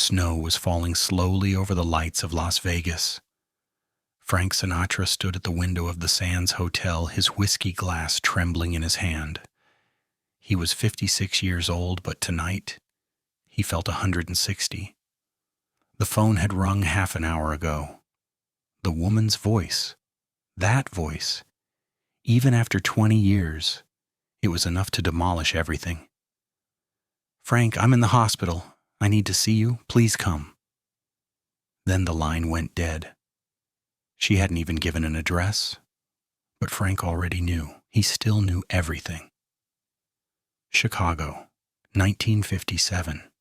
Snow was falling slowly over the lights of Las Vegas. Frank Sinatra stood at the window of the Sands Hotel, his whiskey glass trembling in his hand. He was 56 years old, but tonight he felt 160. The phone had rung half an hour ago. The woman's voice, that voice, even after 20 years, it was enough to demolish everything. "Frank, I'm in the hospital. I need to see you. Please come." Then the line went dead. She hadn't even given an address, but Frank already knew. He still knew everything. Chicago, 1957.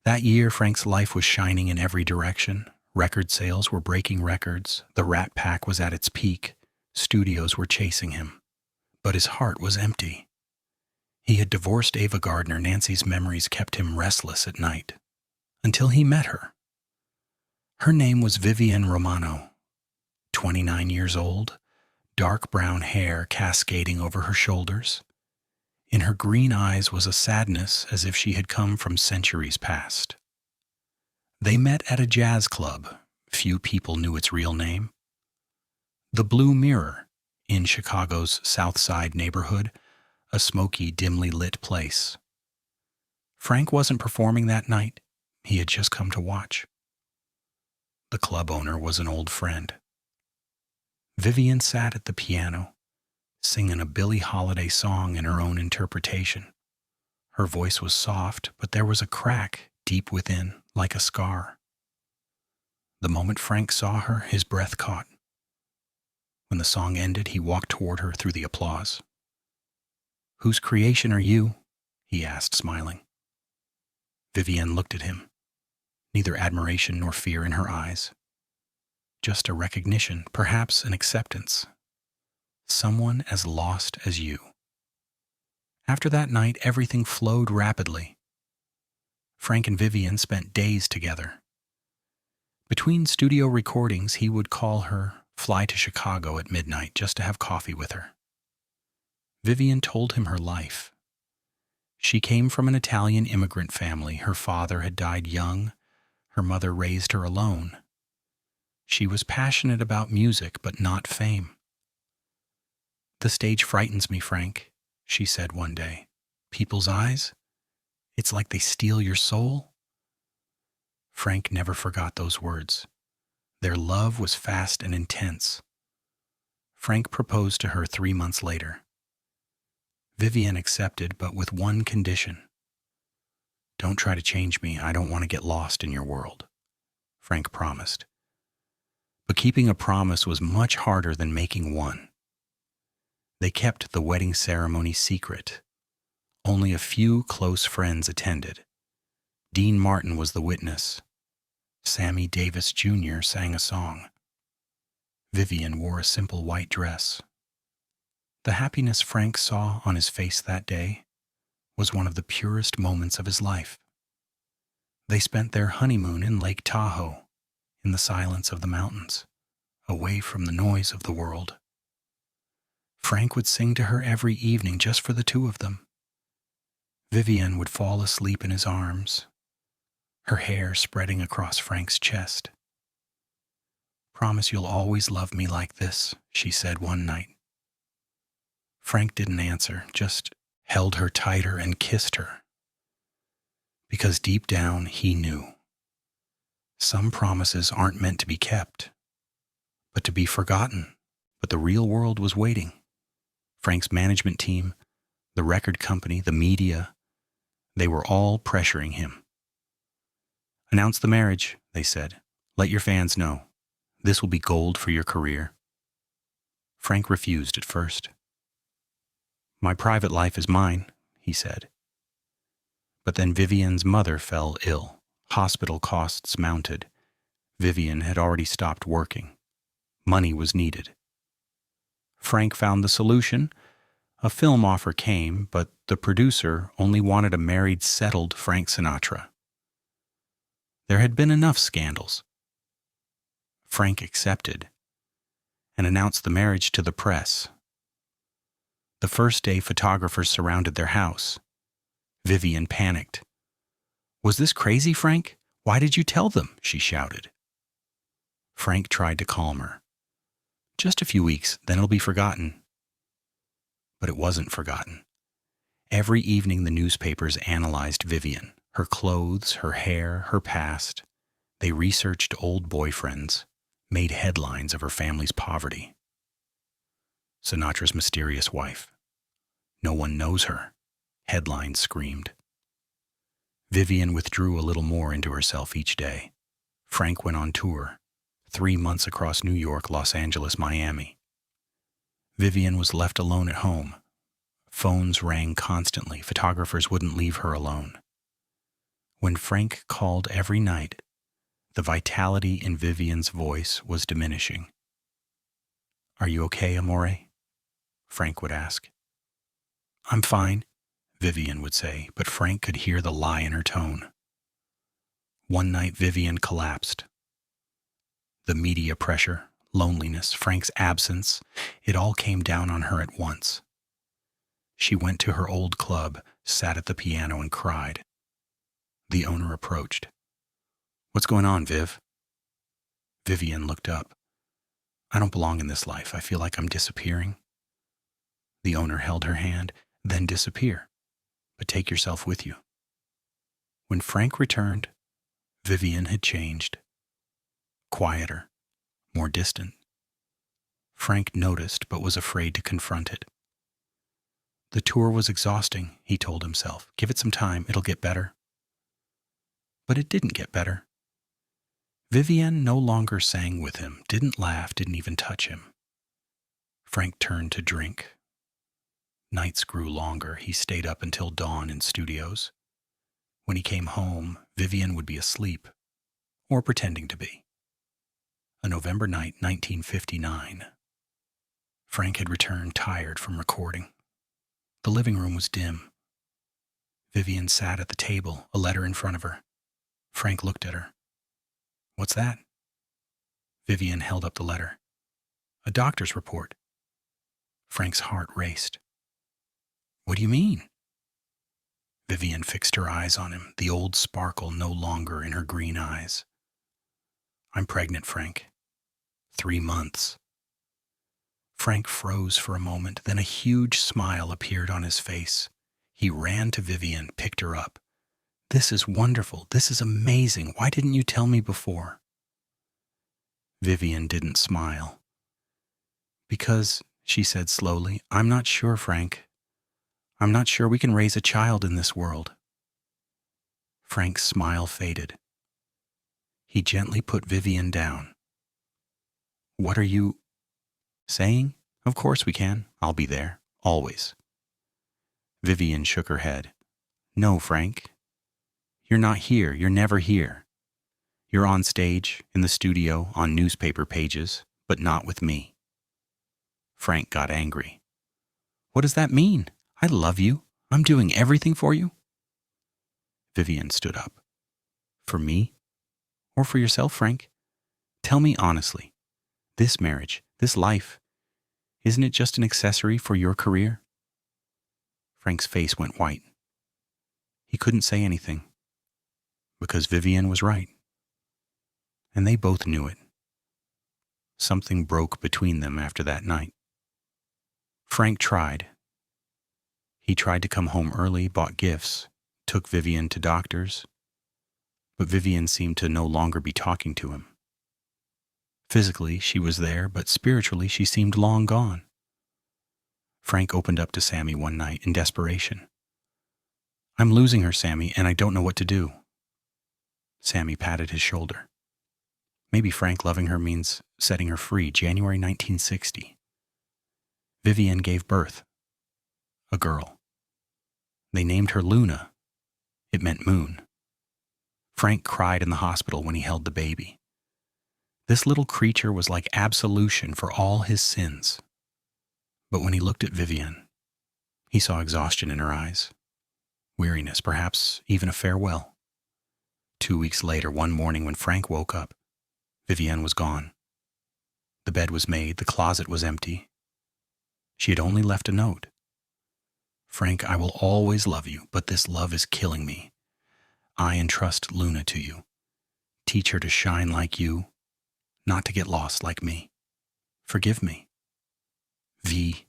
That year, Frank's life was shining in every direction. Record sales were breaking records. The Rat Pack was at its peak. Studios were chasing him. But his heart was empty. He had divorced Ava Gardner. Nancy's memories kept him restless at night. Until he met her. Her name was Vivienne Romano. 29 years old, dark brown hair cascading over her shoulders. In her green eyes was a sadness as if she had come from centuries past. They met at a jazz club. Few people knew its real name. The Blue Mirror, in Chicago's South Side neighborhood, a smoky, dimly lit place. Frank wasn't performing that night. He had just come to watch. The club owner was an old friend. Vivienne sat at the piano, singing a Billie Holiday song in her own interpretation. Her voice was soft, but there was a crack deep within, like a scar. The moment Frank saw her, his breath caught. When the song ended, he walked toward her through the applause. "Whose creation are you?" he asked, smiling. Vivienne looked at him, neither admiration nor fear in her eyes. Just a recognition, perhaps an acceptance. Someone as lost as you. After that night, everything flowed rapidly. Frank and Vivienne spent days together. Between studio recordings, he would call her, fly to Chicago at midnight just to have coffee with her. Vivienne told him her life. She came from an Italian immigrant family. Her father had died young. Her mother raised her alone. She was passionate about music, but not fame. "The stage frightens me, Frank," she said one day. "People's eyes? It's like they steal your soul." Frank never forgot those words. Their love was fast and intense. Frank proposed to her 3 months later. Vivienne accepted, but with one condition. "Don't try to change me. I don't want to get lost in your world," Frank promised. But keeping a promise was much harder than making one. They kept the wedding ceremony secret. Only a few close friends attended. Dean Martin was the witness. Sammy Davis Jr. sang a song. Vivienne wore a simple white dress. The happiness Frank saw on his face that day was one of the purest moments of his life. They spent their honeymoon in Lake Tahoe, in the silence of the mountains, away from the noise of the world. Frank would sing to her every evening just for the two of them. Vivienne would fall asleep in his arms, her hair spreading across Frank's chest. "Promise you'll always love me like this," she said one night. Frank didn't answer, just held her tighter and kissed her. Because deep down he knew. Some promises aren't meant to be kept, but to be forgotten. But the real world was waiting. Frank's management team, the record company, the media, they were all pressuring him. "Announce the marriage," they said. "Let your fans know. This will be gold for your career." Frank refused at first. "My private life is mine," he said. But then Vivienne's mother fell ill. Hospital costs mounted. Vivienne had already stopped working. Money was needed. Frank found the solution. A film offer came, but the producer only wanted a married, settled Frank Sinatra. There had been enough scandals. Frank accepted and announced the marriage to the press. The first day, photographers surrounded their house. Vivienne panicked. Was this crazy, Frank? Why did you tell them? She shouted. Frank tried to calm her. Just a few weeks, then it'll be forgotten. But it wasn't forgotten. Every evening the newspapers analyzed Vivian, her clothes, her hair, her past. They researched old boyfriends, made headlines of her family's poverty. Sinatra's mysterious wife. No one knows her, headlines screamed. Vivian withdrew a little more into herself each day. Frank went on tour, 3 months across New York, Los Angeles, Miami. Vivian was left alone at home. Phones rang constantly. Photographers wouldn't leave her alone. When Frank called every night, the vitality in Vivian's voice was diminishing. "Are you okay, amore?" Frank would ask. "I'm fine," Vivian would say, but Frank could hear the lie in her tone. One night, Vivian collapsed. The media pressure, loneliness, Frank's absence, it all came down on her at once. She went to her old club, sat at the piano, and cried. The owner approached. "What's going on, Viv?" Vivian looked up. "I don't belong in this life. I feel like I'm disappearing." The owner held her hand. "Then disappear, but take yourself with you." When Frank returned, Vivian had changed. Quieter, more distant. Frank noticed but was afraid to confront it. The tour was exhausting, he told himself. Give it some time, it'll get better. But it didn't get better. Vivian no longer sang with him, didn't laugh, didn't even touch him. Frank turned to drink. Nights grew longer. He stayed up until dawn in studios. When he came home, Vivian would be asleep, or pretending to be. A November night, 1959. Frank had returned tired from recording. The living room was dim. Vivian sat at the table, a letter in front of her. Frank looked at her. "What's that?" Vivian held up the letter. "A doctor's report." Frank's heart raced. "What do you mean?" Vivian fixed her eyes on him, the old sparkle no longer in her green eyes. "I'm pregnant, Frank. 3 months. Frank froze for a moment, then a huge smile appeared on his face. He ran to Vivian, picked her up. "This is wonderful. This is amazing. Why didn't you tell me before?" Vivian didn't smile. "Because," she said slowly, "I'm not sure, Frank. I'm not sure we can raise a child in this world." Frank's smile faded. He gently put Vivian down. "What are you saying? Of course we can. I'll be there. Always." Vivian shook her head. "No, Frank. You're not here. You're never here. You're on stage, in the studio, on newspaper pages, but not with me." Frank got angry. "What does that mean? I love you. I'm doing everything for you." Vivian stood up. "For me? Or for yourself, Frank? Tell me honestly. This marriage, this life, isn't it just an accessory for your career?" Frank's face went white. He couldn't say anything, because Vivian was right. And they both knew it. Something broke between them after that night. Frank tried. He tried to come home early, bought gifts, took Vivian to doctors, but Vivian seemed to no longer be talking to him. Physically, she was there, but spiritually, she seemed long gone. Frank opened up to Sammy one night in desperation. "I'm losing her, Sammy, and I don't know what to do." Sammy patted his shoulder. Maybe Frank loving her means setting her free. January 1960. Vivian gave birth. A girl. They named her Luna. It meant moon. Frank cried in the hospital when he held the baby. This little creature was like absolution for all his sins. But when he looked at Vivian, he saw exhaustion in her eyes. Weariness, perhaps even a farewell. 2 weeks later, one morning when Frank woke up, Vivian was gone. The bed was made, the closet was empty. She had only left a note. "Frank, I will always love you, but this love is killing me. I entrust Luna to you. Teach her to shine like you, not to get lost like me. Forgive me. V.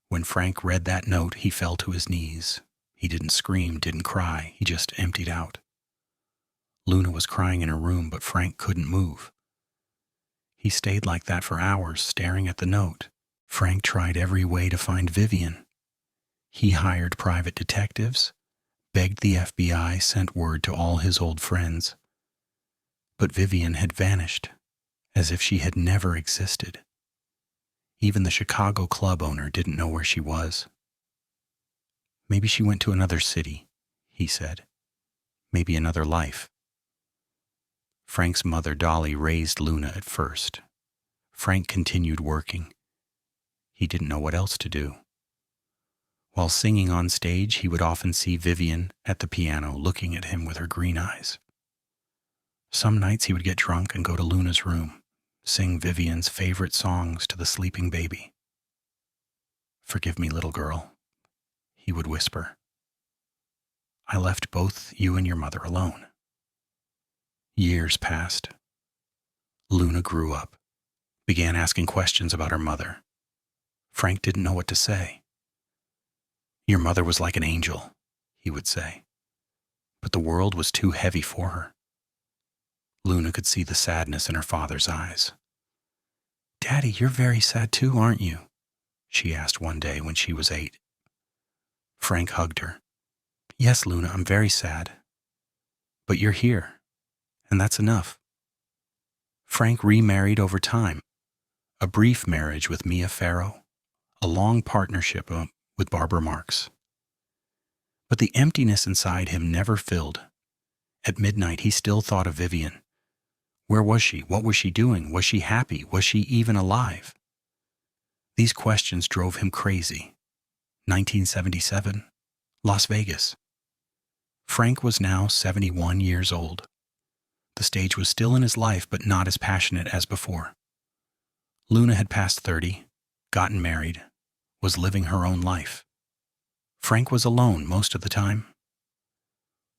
When Frank read that note, he fell to his knees. He didn't scream, didn't cry. He just emptied out. Luna was crying in her room, but Frank couldn't move. He stayed like that for hours, staring at the note. Frank tried every way to find Vivian. He hired private detectives, begged the FBI, sent word to all his old friends. But Vivian had vanished, as if she had never existed. Even the Chicago club owner didn't know where she was. Maybe she went to another city, he said. Maybe another life. Frank's mother, Dolly, raised Luna at first. Frank continued working. He didn't know what else to do. While singing on stage, he would often see Vivian at the piano looking at him with her green eyes. Some nights he would get drunk and go to Luna's room, sing Vivian's favorite songs to the sleeping baby. "Forgive me, little girl," he would whisper. "I left both you and your mother alone." Years passed. Luna grew up, began asking questions about her mother. Frank didn't know what to say. "Your mother was like an angel," he would say, "but the world was too heavy for her." Luna could see the sadness in her father's eyes. "Daddy, you're very sad too, aren't you?" she asked one day when she was 8. Frank hugged her. "Yes, Luna, I'm very sad. But you're here, and that's enough." Frank remarried over time. A brief marriage with Mia Farrow, a long partnership with Barbara Marx. But the emptiness inside him never filled. At midnight, he still thought of Vivian. Where was she? What was she doing? Was she happy? Was she even alive? These questions drove him crazy. 1977, Las Vegas. Frank was now 71 years old. The stage was still in his life, but not as passionate as before. Luna had passed 30, gotten married, was living her own life. Frank was alone most of the time.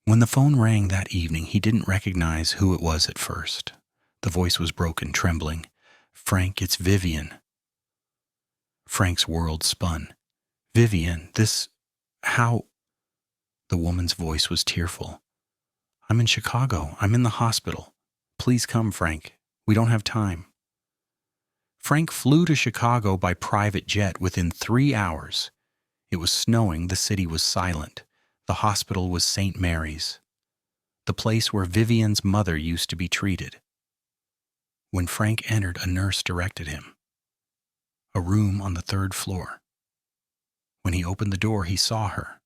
When the phone rang that evening, he didn't recognize who it was at first. The voice was broken, trembling. "Frank, it's Vivian." Frank's world spun. "Vivian, how?" The woman's voice was tearful. "I'm in Chicago. I'm in the hospital. Please come, Frank. We don't have time." Frank flew to Chicago by private jet within 3 hours. It was snowing. The city was silent. The hospital was St. Mary's, the place where Vivian's mother used to be treated. When Frank entered, a nurse directed him. A room on the 3rd floor. When he opened the door, he saw her.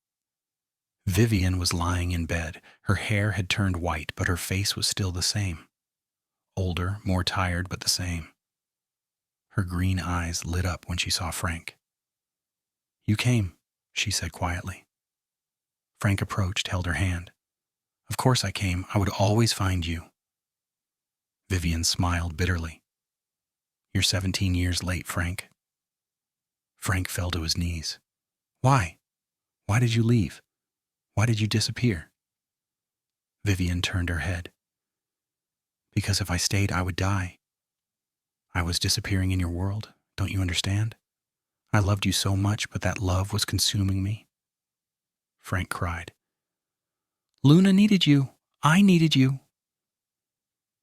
Vivian was lying in bed. Her hair had turned white, but her face was still the same. Older, more tired, but the same. Her green eyes lit up when she saw Frank. "You came," she said quietly. Frank approached, held her hand. "Of course I came. I would always find you." Vivian smiled bitterly. "You're 17 years late, Frank." Frank fell to his knees. "Why? Why did you leave? Why did you disappear?" Vivian turned her head. "Because if I stayed, I would die. I was disappearing in your world. Don't you understand? I loved you so much, but that love was consuming me." Frank cried. "Luna needed you. I needed you."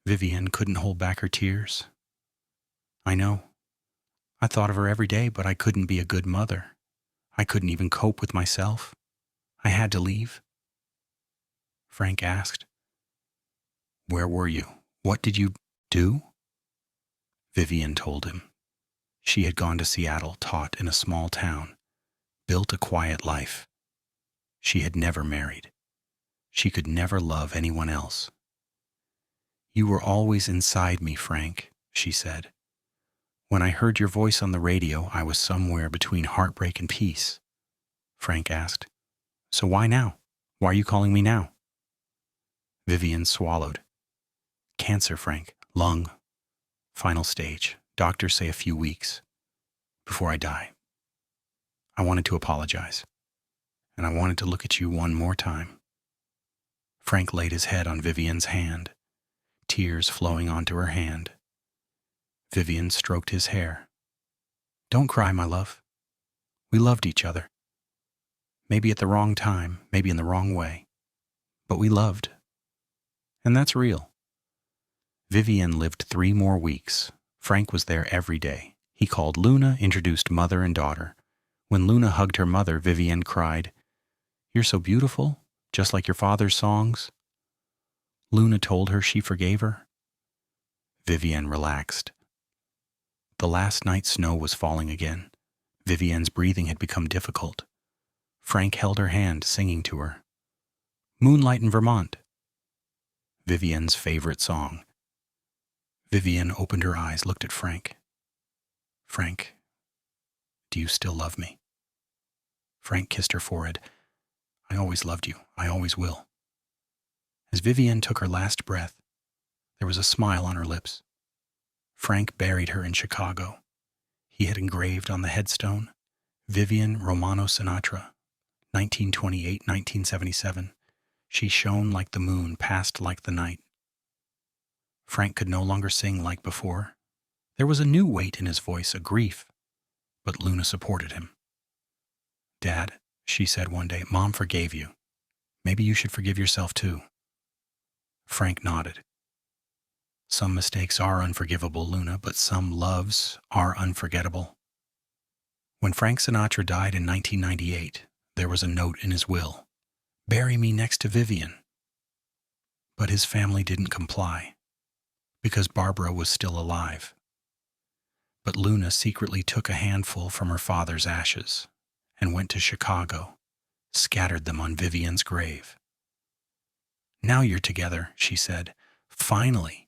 Vivian couldn't hold back her tears. "I know. I thought of her every day, but I couldn't be a good mother. I couldn't even cope with myself. I had to leave." Frank asked, "Where were you? What did you do?" Vivian told him. She had gone to Seattle, taught in a small town, built a quiet life. She had never married. She could never love anyone else. "You were always inside me, Frank," she said. "When I heard your voice on the radio, I was somewhere between heartbreak and peace." Frank asked, "So why now? Why are you calling me now?" Vivian swallowed. "Cancer, Frank. Lung. Final stage. Doctors say a few weeks. Before I die. I wanted to apologize. And I wanted to look at you one more time." Frank laid his head on Vivian's hand, tears flowing onto her hand. Vivian stroked his hair. "Don't cry, my love. We loved each other. Maybe at the wrong time, maybe in the wrong way. But we loved. And that's real." Vivian lived 3 more weeks. Frank was there every day. He called Luna, introduced mother and daughter. When Luna hugged her mother, Vivian cried, "You're so beautiful, just like your father's songs." Luna told her she forgave her. Vivian relaxed. The last night's snow was falling again. Vivian's breathing had become difficult. Frank held her hand, singing to her. "Moonlight in Vermont." Vivian's favorite song. Vivian opened her eyes, looked at Frank. "Frank, do you still love me?" Frank kissed her forehead. "I always loved you. I always will." As Vivian took her last breath, there was a smile on her lips. Frank buried her in Chicago. He had engraved on the headstone, "Vivian Romano Sinatra, 1928-1977. She shone like the moon, passed like the night." Frank could no longer sing like before. There was a new weight in his voice, a grief. But Luna supported him. "Dad," she said one day, "Mom forgave you. Maybe you should forgive yourself too." Frank nodded. "Some mistakes are unforgivable, Luna, but some loves are unforgettable." When Frank Sinatra died in 1998, there was a note in his will, "Bury me next to Vivian." But his family didn't comply, because Barbara was still alive. But Luna secretly took a handful from her father's ashes and went to Chicago, scattered them on Vivian's grave. "Now you're together," she said. "Finally.